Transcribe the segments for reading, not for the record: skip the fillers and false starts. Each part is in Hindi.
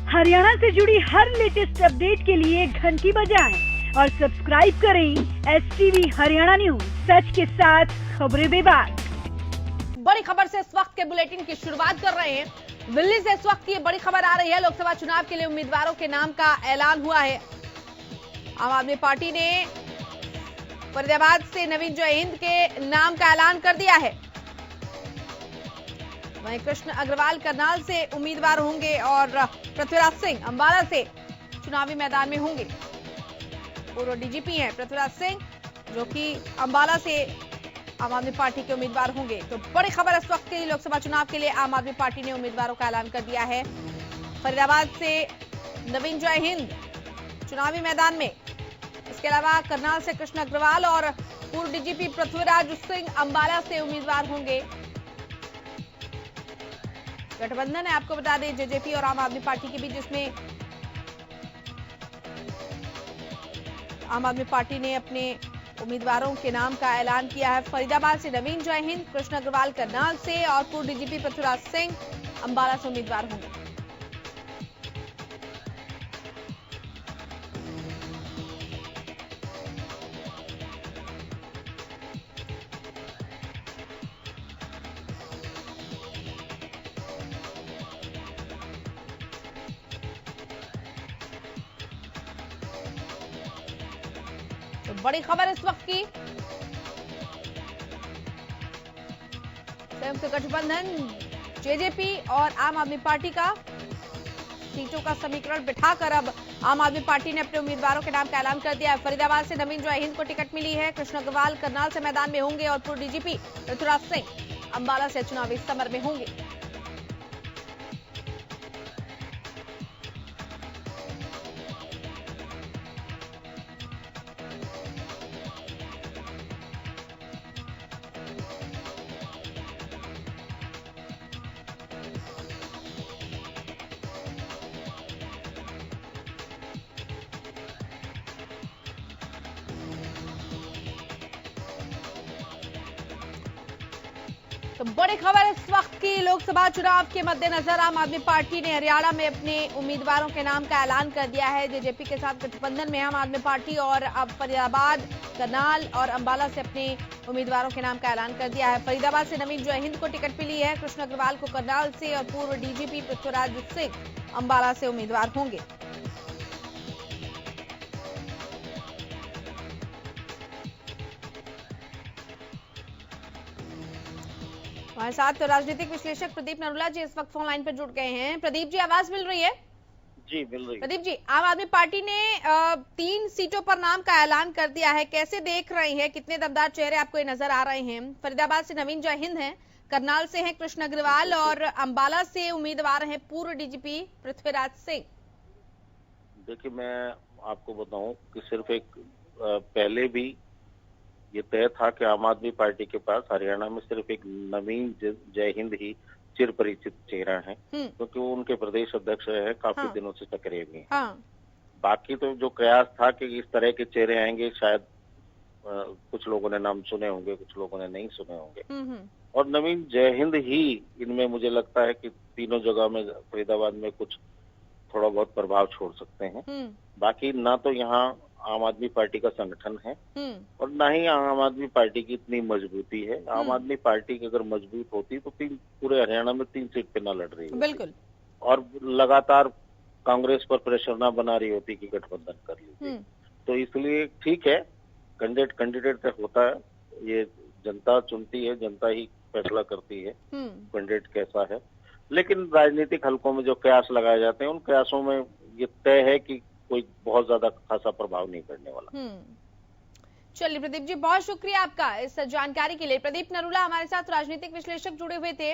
हरियाणा से जुड़ी हर लेटेस्ट अपडेट के लिए घंटी बजाएं और सब्सक्राइब करें एसटीवी हरियाणा न्यूज, सच के साथ खबरें बेबाक। बड़ी खबर से इस वक्त के बुलेटिन की शुरुआत कर रहे हैं। दिल्ली से इस वक्त की बड़ी खबर आ रही है। लोकसभा चुनाव के लिए उम्मीदवारों के नाम का ऐलान हुआ है। आम आदमी पार्टी ने फरीदाबाद से नवीन जयहिंद के नाम का ऐलान कर दिया है। वहीं कृष्ण अग्रवाल करनाल से उम्मीदवार होंगे और पृथ्वीराज सिंह अंबाला से चुनावी मैदान में होंगे। पूर्व डीजीपी हैं पृथ्वीराज सिंह, जो कि अंबाला से आम आदमी पार्टी के उम्मीदवार होंगे। तो बड़ी खबर इस वक्त के लोकसभा चुनाव के लिए आम आदमी पार्टी ने उम्मीदवारों का ऐलान कर दिया है। फरीदाबाद से नवीन जयहिंद चुनावी मैदान में, इसके अलावा करनाल से कृष्ण अग्रवाल और पूर्व डीजीपी पृथ्वीराज सिंह अंबाला से उम्मीदवार होंगे। गठबंधन है, आपको बता दें, जेजेपी और आम आदमी पार्टी के बीच, जिसमें आम आदमी पार्टी ने अपने उम्मीदवारों के नाम का ऐलान किया है। फरीदाबाद से नवीन जयहिंद, कृष्ण अग्रवाल करनाल से और पूर्व डीजीपी पृथ्वीराज सिंह अंबाला से उम्मीदवार होंगे। तो बड़ी खबर इस वक्त की, संयुक्त गठबंधन जेजेपी और आम आदमी पार्टी का सीटों का समीकरण बिठाकर अब आम आदमी पार्टी ने अपने उम्मीदवारों के नाम का ऐलान कर दिया है। फरीदाबाद से नवीन जयहिंद को टिकट मिली है। कृष्ण अग्रवाल करनाल से मैदान में होंगे और पूर्व डीजीपी पृथ्वीराज सिंह अंबाला से चुनावी समर में होंगे। तो बड़ी खबर इस वक्त की, लोकसभा चुनाव के मद्देनजर आम आदमी पार्टी ने हरियाणा में अपने उम्मीदवारों के नाम का ऐलान कर दिया है। जेजेपी के साथ गठबंधन में आम आदमी पार्टी और अब फरीदाबाद, करनाल और अंबाला से अपने उम्मीदवारों के नाम का ऐलान कर दिया है। फरीदाबाद से नवीन जयहिंद को टिकट मिली है। कृष्ण अग्रवाल को करनाल से और पूर्व डीजीपी पृथ्वीराज सिंह अंबाला से उम्मीदवार होंगे। हमारे साथ राजनीतिक विश्लेषक प्रदीप नरूला जी इस वक्त फोन लाइन पर जुड़ गए हैं। प्रदीप जी, आवाज मिल रही है? जी मिल रही है। प्रदीप जी, आम आदमी पार्टी ने 3 सीटों पर नाम का ऐलान कर दिया है। कैसे देख रही हैं? कितने दमदार चेहरे आपको ये नजर आ रहे हैं? फरीदाबाद से नवीन जयहिंद हैं, करनाल से हैं कृष्ण अग्रवाल और अंबाला से उम्मीदवार हैं पूर्व डीजीपी पृथ्वीराज सिंह। देखिए, मैं आपको बताऊं कि सिर्फ एक पहले भी ये तय था कि आम आदमी पार्टी के पास हरियाणा में सिर्फ एक नवीन जयहिंद ही चिर परिचित चेहरा है, क्योंकि वो उनके प्रदेश अध्यक्ष रहे हैं, काफी दिनों से सक्रिय भी हैं। बाकी तो जो कयास था कि इस तरह के चेहरे आएंगे, शायद कुछ लोगों ने नाम सुने होंगे, कुछ लोगों ने नहीं सुने होंगे, और नवीन जयहिंद ही इनमें मुझे लगता है कि तीनों जगह में फरीदाबाद में कुछ थोड़ा बहुत प्रभाव छोड़ सकते हैं। बाकी ना तो यहाँ आम आदमी पार्टी का संगठन है और ना ही आम आदमी पार्टी की इतनी मजबूती है। आम आदमी पार्टी की अगर मजबूत होती तो पूरे हरियाणा में 3 सीट पे ना लड़ रही होती, बिल्कुल, और लगातार कांग्रेस पर प्रेशर ना बना रही होती कि गठबंधन कर लीजिए। तो इसलिए ठीक है, कैंडिडेट तक होता है, ये जनता चुनती है, जनता ही फैसला करती है कैंडिडेट कैसा है। लेकिन राजनीतिक हलकों में जो कयास लगाए जाते हैं, उन कयासों में ये तय है कि कोई बहुत ज्यादा खासा प्रभाव नहीं पड़ने वाला। चलिए प्रदीप जी, बहुत शुक्रिया आपका इस जानकारी के लिए। प्रदीप नरूला हमारे साथ राजनीतिक विश्लेषक जुड़े हुए थे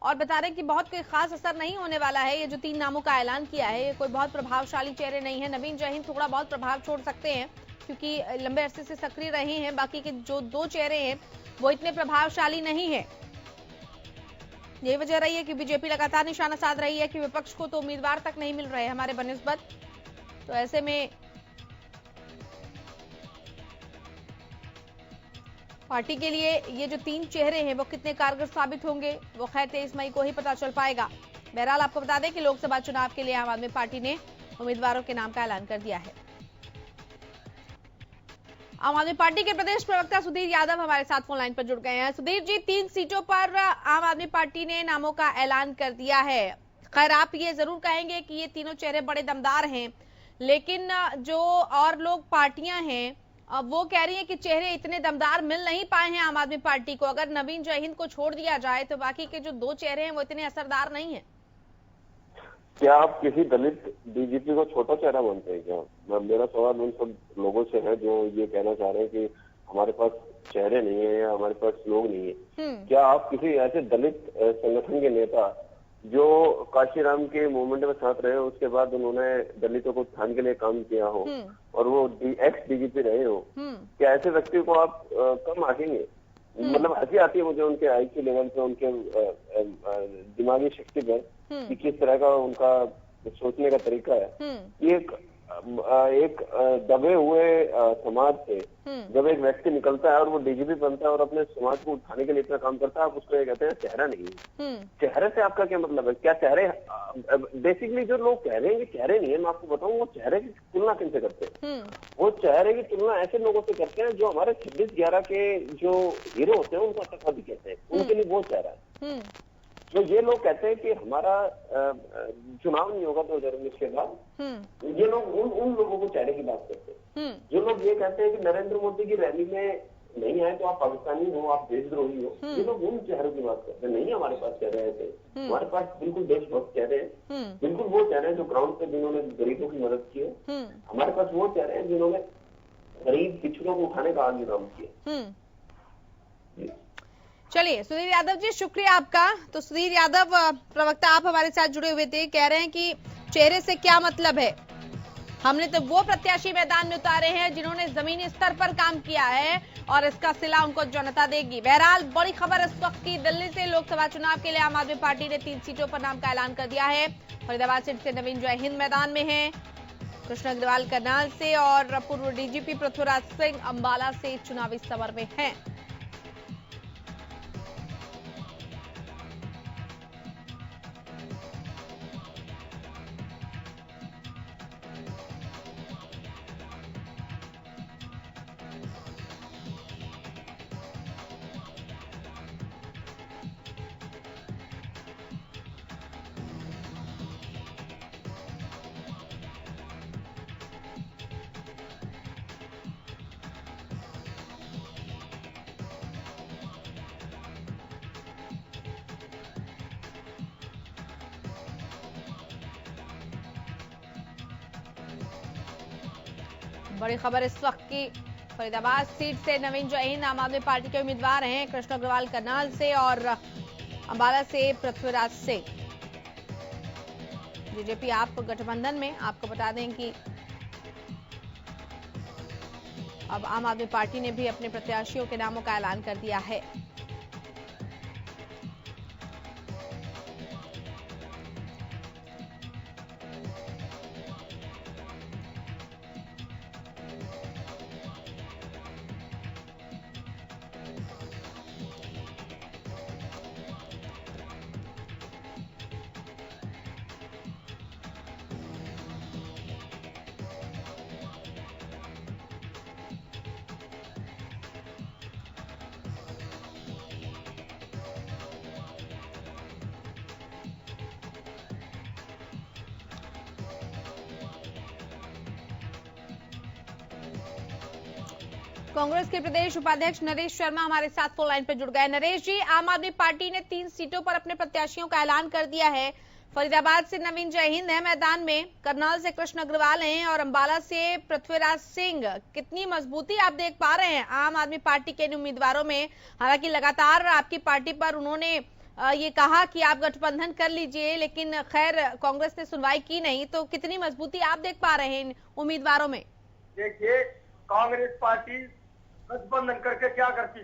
और बता रहे कि बहुत कोई खास असर नहीं होने वाला है। ये जो 3 नामों का ऐलान किया है, ये कोई बहुत प्रभावशाली चेहरे नहीं है। नवीन जयहिंद थोड़ा बहुत प्रभाव छोड़ सकते हैं क्योंकि लंबे अरसे से सक्रिय रहे हैं। बाकी के जो 2 चेहरे हैं वो इतने प्रभावशाली नहीं है। यही वजह रही है कि बीजेपी लगातार निशाना साध रही है कि विपक्ष को तो उम्मीदवार तक नहीं मिल रहे हमारे बनिस्बत। तो ऐसे में पार्टी के लिए ये जो 3 चेहरे हैं वो कितने कारगर साबित होंगे, वो खैर 23 मई को ही पता चल पाएगा। बहरहाल आपको बता दें कि लोकसभा चुनाव के लिए आम आदमी पार्टी ने उम्मीदवारों के नाम का ऐलान कर दिया है। आम आदमी पार्टी के प्रदेश प्रवक्ता सुधीर यादव हमारे साथ फोन लाइन पर जुड़ गए हैं। सुधीर जी, 3 सीटों पर आम आदमी पार्टी ने नामों का ऐलान कर दिया है। खैर, आप ये जरूर कहेंगे कि ये तीनों चेहरे बड़े दमदार हैं, लेकिन जो और लोग पार्टियां हैं वो कह रही है कि चेहरे इतने दमदार मिल नहीं पाए हैं आम आदमी पार्टी को। अगर नवीन जय हिंद को छोड़ दिया जाए तो बाकी के जो 2 चेहरे हैं वो इतने असरदार नहीं है। क्या आप किसी दलित डीजीपी को छोटा चेहरा मानते हैं क्या? मेरा सवाल उन सब लोगों से है जो ये कहना चाह रहे हैं कि हमारे पास चेहरे नहीं है या हमारे पास लोग नहीं है। क्या आप किसी ऐसे दलित संगठन के नेता जो काशीराम के मूवमेंट में साथ रहे हो, उसके बाद उन्होंने दलितों को उत्थान के लिए काम किया हो और वो एक्स डीजीपी रहे हो, क्या ऐसे व्यक्ति को आप कम आंकेंगे? मतलब हंसी आती है मुझे उनके IQ लेवल पे, उनके दिमागी शक्ति पर कि किस तरह का उनका सोचने का तरीका है। एक दबे हुए समाज से जब एक व्यक्ति निकलता है और वो डीजीपी बनता है और अपने समाज को उठाने के लिए इतना काम करता है, आप उसको ये कहते हैं चेहरा नहीं है। चेहरे से आपका क्या मतलब है? क्या चेहरे बेसिकली जो लोग कह रहे हैं कि चेहरे नहीं है, मैं आपको बताऊं वो चेहरे की तुलना किनसे करते हैं? वो चेहरे की तुलना ऐसे लोगों से करते हैं जो हमारे 26/11 के जो हीरो होते हैं उनको आतंकवादी कहते हैं, उनके लिए वो चेहरा है। तो ये लोग कहते हैं कि हमारा चुनाव नहीं होगा 2019 के बाद, ये लोग उन लोगों को चेहरे की बात करते हैं। जो लोग ये कहते हैं कि नरेंद्र मोदी की रैली में नहीं आए तो आप पाकिस्तानी हो, आप देशद्रोही हो, ये लोग उन चेहरों की बात करते हैं। नहीं, हमारे पास चेहरे ऐसे, हमारे पास बिल्कुल देशभक्त चेहरे हैं, बिल्कुल वो चेहरे हैं जो ग्राउंड पे जिन्होंने गरीबों की मदद की है। हमारे पास वो चेहरे हैं जिन्होंने गरीब पिछड़ों को उठाने का आगे काम किया। चलिए सुधीर यादव जी, शुक्रिया आपका। तो सुधीर यादव प्रवक्ता आप हमारे साथ जुड़े हुए थे, कह रहे हैं कि चेहरे से क्या मतलब है, हमने तो वो प्रत्याशी मैदान में उतारे हैं जिन्होंने जमीनी स्तर पर काम किया है और इसका सिला उनको जनता देगी। बहरहाल बड़ी खबर इस वक्त की दिल्ली से, लोकसभा चुनाव के लिए आम आदमी पार्टी ने 3 सीटों पर नाम का ऐलान कर दिया है। फरीदाबाद सीट से नवीन जय हिंद मैदान में है, कृष्ण अग्रवाल करनाल से और पूर्व डीजीपी पृथ्वीराज सिंह अंबाला से चुनावी समर में है। बड़ी खबर इस वक्त की, फरीदाबाद सीट से नवीन जय हिंद आम आदमी पार्टी के उम्मीदवार हैं, कृष्ण अग्रवाल करनाल से और अंबाला से पृथ्वीराज सिंह। बीजेपी आप गठबंधन में, आपको बता दें कि अब आम आदमी पार्टी ने भी अपने प्रत्याशियों के नामों का ऐलान कर दिया है। कांग्रेस के प्रदेश उपाध्यक्ष नरेश शर्मा हमारे साथ फोन लाइन पर जुड़ गए। नरेश जी, आम आदमी पार्टी ने 3 सीटों पर अपने प्रत्याशियों का ऐलान कर दिया है। फरीदाबाद से नवीन जय हिंद है मैदान में, करनाल से कृष्ण अग्रवाल हैं और अंबाला से पृथ्वीराज सिंह। कितनी मजबूती आप देख पा रहे हैं आम आदमी पार्टी के इन उम्मीदवारों में? हालांकि लगातार आपकी पार्टी पर उन्होंने ये कहा कि आप गठबंधन कर लीजिए, लेकिन खैर कांग्रेस ने सुनवाई की नहीं, तो कितनी मजबूती आप देख पा रहे हैं इन उम्मीदवारों में? देखिए, कांग्रेस पार्टी गठबंधन करके क्या करती?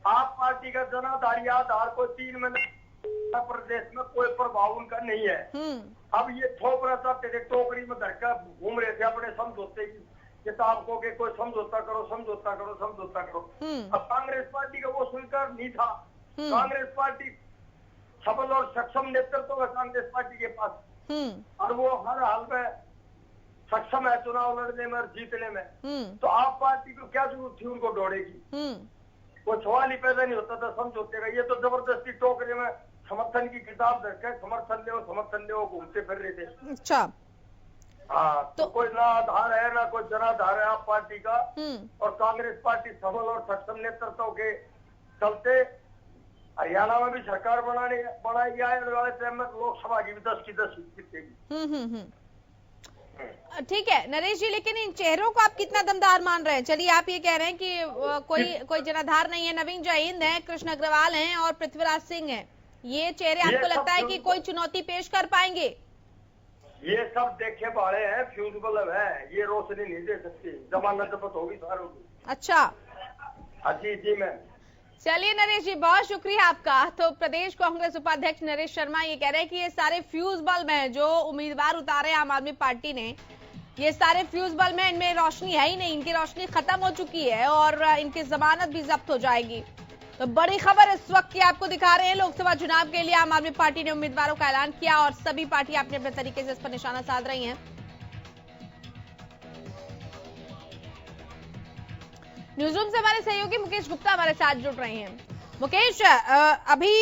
आप पार्टी का जनाधारी आधार को 3 महीने प्रदेश में कोई प्रभाव उनका नहीं है। अब ये थोप रहा था, टोकरी में धरकर घूम रहे थे अपने समझौते की किताब को, के कोई समझौता करो समझौता करो समझौता करो। अब कांग्रेस पार्टी का वो सुनकर नहीं था। कांग्रेस पार्टी सबल और सक्षम नेतृत्व है कांग्रेस पार्टी के पास, और वो हर हाल में सक्षम है चुनाव लड़ने में और जीतने में। तो आप पार्टी को क्या जरूरत थी उनको दौड़ेगी? वो सवाल ही पैदा नहीं होता था समझौते का। ये तो जबरदस्ती टोकरे में समर्थन की किताब धरकर समर्थन ले घूमते फिर रहे थे। अच्छा, हाँ, तो कोई ना आधार है ना कोई जनाधार है आप पार्टी का। और कांग्रेस पार्टी सबल और सक्षम नेतृत्व के चलते हरियाणा में भी सरकार बनाएगी, आने वाले टाइम में लोकसभा की भी 10 की 10 सीट जीतेगी। ठीक है नरेश जी, लेकिन इन चेहरों को आप कितना दमदार मान रहे हैं? चलिए, आप ये कह रहे हैं कि कोई जनाधार नहीं है, नवीन जयहिंद है, कृष्ण अग्रवाल हैं और पृथ्वीराज सिंह हैं। ये चेहरे आपको लगता है कि कोई चुनौती पेश कर पाएंगे? ये सब देखे बाड़े हैं, फ्यूज बल्ब है, ये रोशनी नहीं दे सकती, जमानत जब्त होगी सारों की। अच्छा, जी जी मैम। चलिए नरेश जी, बहुत शुक्रिया आपका। तो प्रदेश कांग्रेस उपाध्यक्ष नरेश शर्मा ये कह रहे हैं कि ये सारे फ्यूज बल्ब हैं जो उम्मीदवार उतारे आम आदमी पार्टी ने, ये सारे फ्यूज बल्ब हैं, इनमें रोशनी है ही नहीं, इनकी रोशनी खत्म हो चुकी है और इनकी जमानत भी जब्त हो जाएगी। तो बड़ी खबर इस वक्त की आपको दिखा रहे हैं। लोकसभा चुनाव के लिए आम आदमी पार्टी ने उम्मीदवारों का ऐलान किया और सभी पार्टी अपने अपने तरीके से इस पर निशाना साध रही हैं। न्यूज रूम से हमारे सहयोगी मुकेश गुप्ता हमारे साथ जुड़ रहे हैं। मुकेश, अभी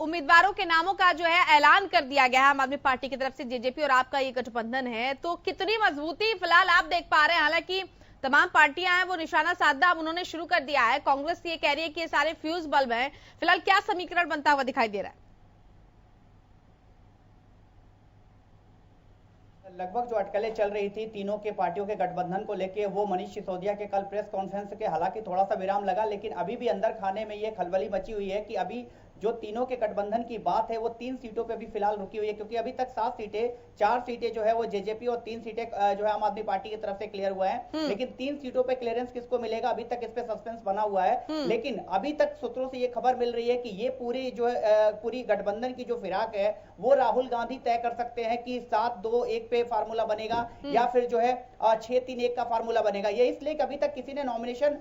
उम्मीदवारों के नामों का जो है ऐलान कर दिया गया है आम आदमी पार्टी की तरफ से, जेजेपी और आपका ये गठबंधन है, तो कितनी मजबूती फिलहाल आप देख पा रहे हैं? हालांकि तमाम पार्टियां हैं वो निशाना साधना अब उन्होंने शुरू कर दिया है। कांग्रेस ये कह रही है कि ये सारे फ्यूज बल्ब हैं। फिलहाल क्या समीकरण बनता हुआ दिखाई दे रहा है? लगभग जो अटकलें चल रही थी तीनों के पार्टियों के गठबंधन को लेके, वो मनीष सिसोदिया के कल प्रेस कॉन्फ्रेंस के हालांकि थोड़ा सा विराम लगा, लेकिन अभी भी अंदर खाने में ये खलबली मची हुई है कि अभी जो तीनों के गठबंधन की बात है वो 3 सीटों पे भी फिलहाल रुकी हुई है, क्योंकि अभी तक 7 सीटें, 4 सीटें जो है वो जेजेपी और 3 सीटें जो है आम आदमी पार्टी की तरफ से क्लियर हुआ है। लेकिन 3 सीटों पे क्लियरेंस किसको मिलेगा अभी तक इस पे सस्पेंस बना हुआ है। लेकिन अभी तक सूत्रों से ये खबर मिल रही है कि ये पूरी गठबंधन की जो फिराक है वो राहुल गांधी तय कर सकते हैं कि 7-2-1 पे फार्मूला बनेगा या फिर जो है 6-3-1 का फार्मूला बनेगा। ये इसलिए कि अभी तक किसी ने नॉमिनेशन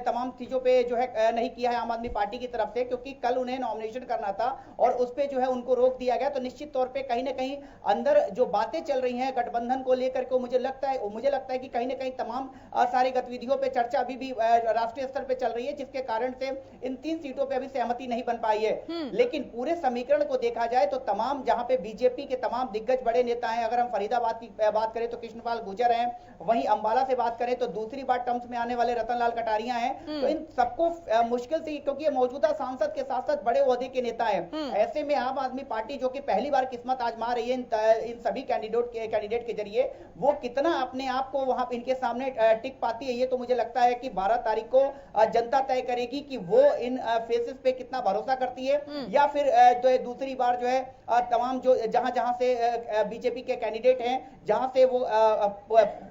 तमाम चीजों पे जो है नहीं किया है आम आदमी पार्टी की तरफ से, क्योंकि कल उन्हें नॉमिनेशन करना था और उस पे जो है उनको रोक दिया गया। तो निश्चित तौर पे कहीं ना कहीं अंदर जो बातें चल रही हैं गठबंधन को लेकर के, मुझे लगता है कि कहीं ना कहीं तमाम सारी गतिविधियों पे चर्चा अभी भी राष्ट्रीय स्तर पे चल रही है, जिसके कारण से इन 3 सीटों पे अभी सहमति नहीं बन पाई है। लेकिन पूरे समीकरण को देखा जाए तो तमाम, जहां पे बीजेपी के तमाम दिग्गज बड़े नेता हैं, अगर हम फरीदाबाद की बात करें तो कृष्णपाल गुर्जर हैं, वहीं अंबाला से बात करें तो दूसरी बार टर्म्स में आने वाले रतनलाल कटारिया हैं। तो इन सबको मुश्किल से, क्योंकि ये मौजूदा सांसद के साथ साथ बड़े ओहदे के नेता है, ऐसे में आम आदमी पार्टी जो कि पहली बार किस्मत आजमा रही है इन सभी कैंडिडेट के जरिए, वो कितना अपने आप को वहां इनके सामने टिक पाती है, ये तो मुझे लगता है कि 12 तारीख को जनता तय करेगी कि वो इन फेसेस पे कितना भरोसा करती है, या फिर दूसरी बार जो है तमाम जो जहां से बीजेपी के कैंडिडेट हैं, जहां से वो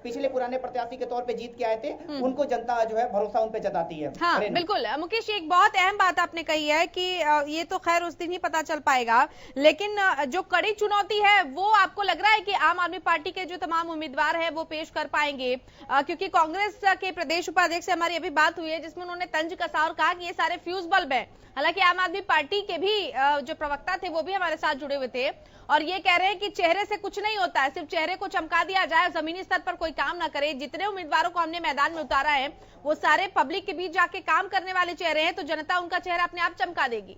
पिछले पुराने प्रत्याशी के तौर पे जीत के आए थे, उनको जनता जो है भरोसा उन पे जताती है। हाँ बिल्कुल मुकेश, एक बहुत अहम बात आपने कही है कि ये तो खैर उस दिन ही पता चल पाएगा, लेकिन जो कड़ी चुनौती है वो आपको लग रहा है कि आम आदमी पार्टी के जो तमाम उम्मीदवार हैं वो पेश कर पाएंगे? क्योंकि कांग्रेस के प्रदेश उपाध्यक्ष से हमारी अभी बात हुई है जिसमें उन्होंने तंज कसा और कहा कि ये सारे फ्यूज बल्ब हैं। हालांकि आम आदमी पार्टी के भी जो प्रवक्ता थे वो भी हमारे साथ जुड़े हुए थे और ये कह रहे हैं कि चेहरे से कुछ नहीं होता है, सिर्फ चेहरे को चमका दिया जाए, जमीनी स्तर पर कोई काम ना करे। जितने उम्मीदवारों को हमने मैदान में उतारा है वो सारे पब्लिक के बीच जाके काम करने वाले चेहरे हैं, तो जनता उनका चेहरा अपने आप चमका देगी।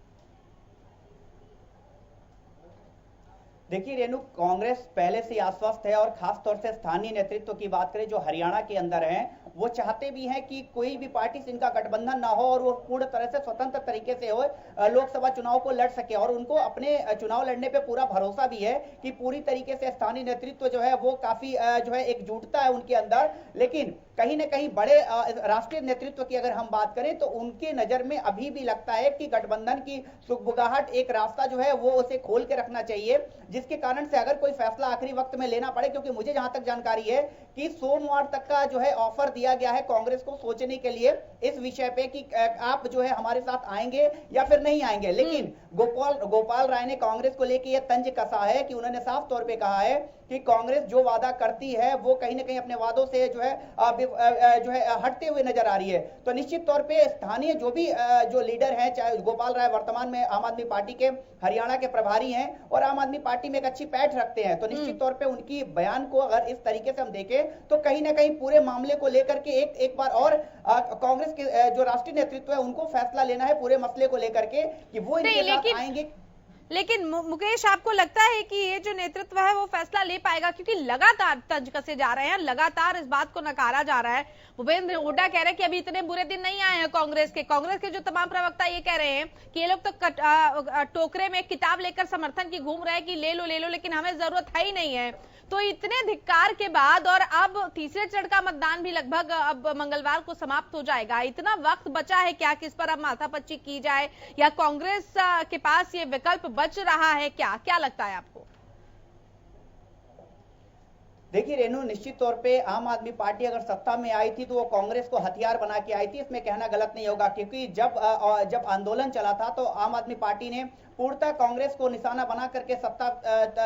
देखिए रेणु, कांग्रेस पहले से आश्वस्त है और खास तौर से स्थानीय नेतृत्व की बात करें जो हरियाणा के अंदर है, वो चाहते भी हैं कि कोई भी पार्टी से इनका गठबंधन ना हो और वो पूर्ण तरह से स्वतंत्र तरीके से हो, लोकसभा चुनाव को लड़ सके। और उनको अपने चुनाव लड़ने पे पूरा भरोसा भी है कि पूरी तरीके से स्थानीय नेतृत्व जो है वो काफी जो है एकजुटता है उनके अंदर। लेकिन कहीं ना कहीं बड़े राष्ट्रीय नेतृत्व की अगर हम बात करें तो उनके नजर में अभी भी लगता है कि गठबंधन की सुगबुगाहट, एक रास्ता जो है वो उसे खोल के रखना चाहिए, जिसके कारण से अगर कोई फैसला आखिरी वक्त में लेना पड़े, क्योंकि मुझे जहां तक जानकारी है कि सोमवार तक का जो है ऑफर दिया गया है कांग्रेस को सोचने के लिए इस विषय पे कि आप जो है हमारे साथ आएंगे या फिर नहीं आएंगे। लेकिन गोपाल राय ने कांग्रेस को लेकर यह तंज कसा है कि उन्होंने साफ तौर पे कहा है कि कांग्रेस जो वादा करती है वो कहीं ना कहीं अपने वादों से जो है हटते हुए नजर आ रही है। तो निश्चित तौर पे स्थानीय जो लीडर हैं, चाहे गोपाल राय वर्तमान में आम आदमी पार्टी के हरियाणा के प्रभारी हैं और आम आदमी पार्टी में एक अच्छी पैठ रखते हैं, तो निश्चित तौर पे उनकी बयान को अगर इस तरीके से हम देखें तो कहीं ना कहीं पूरे मामले को लेकर के एक बार और कांग्रेस के जो राष्ट्रीय नेतृत्व है उनको फैसला लेना है पूरे मसले को लेकर के कि वो इनके साथ आएंगे। लेकिन मुकेश, आपको लगता है कि ये जो नेतृत्व है वो फैसला ले पाएगा? क्योंकि लगातार तंज कसे जा रहे हैं, लगातार इस बात को नकारा जा रहा है। भूपेंद्र हुड्डा कह रहे हैं कि अभी इतने बुरे दिन नहीं आए हैं कांग्रेस के जो तमाम प्रवक्ता ये कह रहे हैं कि ये लोग तो टोकरे में किताब लेकर समर्थन की घूम रहे हैं कि ले लो, लेकिन हमें जरूरत है ही नहीं है। तो इतने धिक्कार के बाद और अब तीसरे चरण का मतदान भी लगभग अब मंगलवार को समाप्त हो जाएगा, इतना वक्त बचा है क्या कि इस पर अब माथापच्ची की जाए या कांग्रेस के पास ये विकल्प बच रहा है? क्या लगता है आपको? देखिए रेणु, निश्चित तौर पे आम आदमी पार्टी अगर सत्ता में आई थी तो वो कांग्रेस को हथियार बना के आई थी, इसमें कहना गलत नहीं होगा। क्योंकि जब आंदोलन चला था तो आम आदमी पार्टी ने पूर्णतः कांग्रेस को निशाना बना करके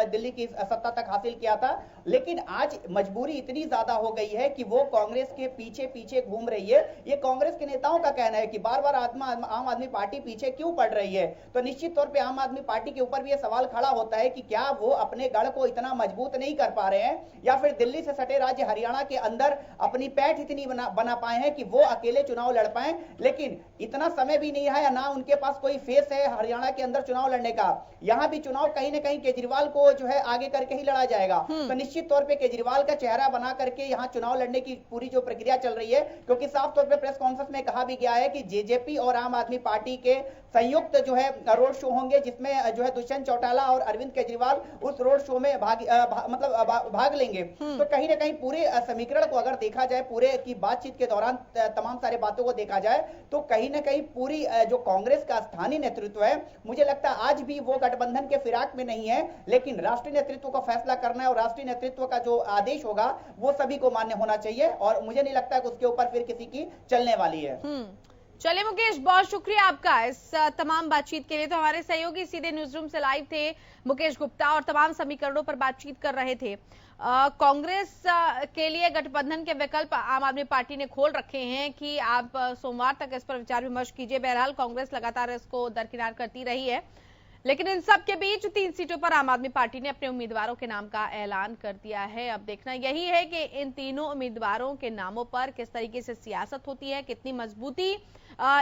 दिल्ली की सत्ता तक हासिल किया था। लेकिन आज मजबूरी इतनी ज्यादा हो गई है कि वो कांग्रेस के पीछे घूम रही है। ये कांग्रेस के नेताओं का कहना है कि बार बार आम आदमी पार्टी पीछे क्यों पड़ रही है। तो निश्चित तौर पे आम आदमी पार्टी के ऊपर भी ये सवाल खड़ा होता है कि क्या वो अपने गढ़ को इतना मजबूत नहीं कर पा रहे हैं या फिर दिल्ली से सटे राज्य हरियाणा के अंदर अपनी पैठ इतनी बना पाए हैं कि वो अकेले चुनाव लड़ पाए। लेकिन इतना समय भी नहीं है, ना उनके पास कोई फेस है हरियाणा के अंदर चुनाव लड़ने का। यहां भी चुनाव कहीं ना कहीं केजरीवाल को जो है आगे करके ही लड़ा जाएगा। तो निश्चित तौर पे केजरीवाल का चेहरा बना करके यहां चुनाव लड़ने की पूरी जो प्रक्रिया चल रही है, क्योंकि साफ तौर पे प्रेस कॉन्फ्रेंस में कहा भी गया है कि जेजेपी और आम आदमी पार्टी के संयुक्त जो है रोड शो होंगे, जिसमें जो है दुष्यंत चौटाला और अरविंद केजरीवाल उस रोड शो में भाग लेंगे। तो कहीं ना कहीं पूरे समीकरण को अगर देखा जाए, पूरे की बातचीत के दौरान तमाम सारे बातों को देखा जाए तो कहीं ना कहीं पूरी जो कांग्रेस का स्थानीय नेतृत्व है, मुझे लगता है आज भी वो गठबंधन के फिराक में नहीं है। लेकिन राष्ट्रीय नेतृत्व का फैसला करना है और राष्ट्रीय नेतृत्व का जो आदेश होगा वो सभी को मान्य होना चाहिए और मुझे नहीं लगता कि उसके ऊपर फिर किसी की चलने वाली है। चलिए मुकेश, बहुत शुक्रिया आपका इस तमाम बातचीत के लिए। तो हमारे सहयोगी सीधे न्यूज रूम से लाइव थे मुकेश गुप्ता और तमाम समीकरणों पर बातचीत कर रहे थे। कांग्रेस के लिए गठबंधन के विकल्प आम आदमी पार्टी ने खोल रखे हैं कि आप सोमवार तक इस पर विचार विमर्श कीजिए। बहरहाल कांग्रेस लगातार इसको दरकिनार करती रही है, लेकिन इन सब के बीच 3 सीटों पर आम आदमी पार्टी ने अपने उम्मीदवारों के नाम का ऐलान कर दिया है। अब देखना यही है कि इन तीनों उम्मीदवारों के नामों पर किस तरीके से सियासत होती है, कितनी मजबूती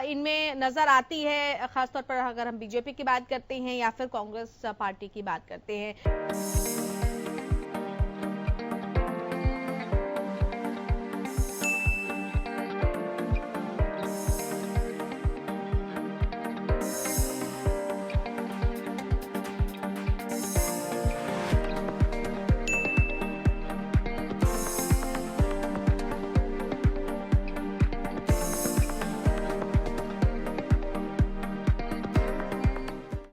इनमें नजर आती है, खासतौर पर अगर हम बीजेपी की बात करते हैं या फिर कांग्रेस पार्टी की बात करते हैं।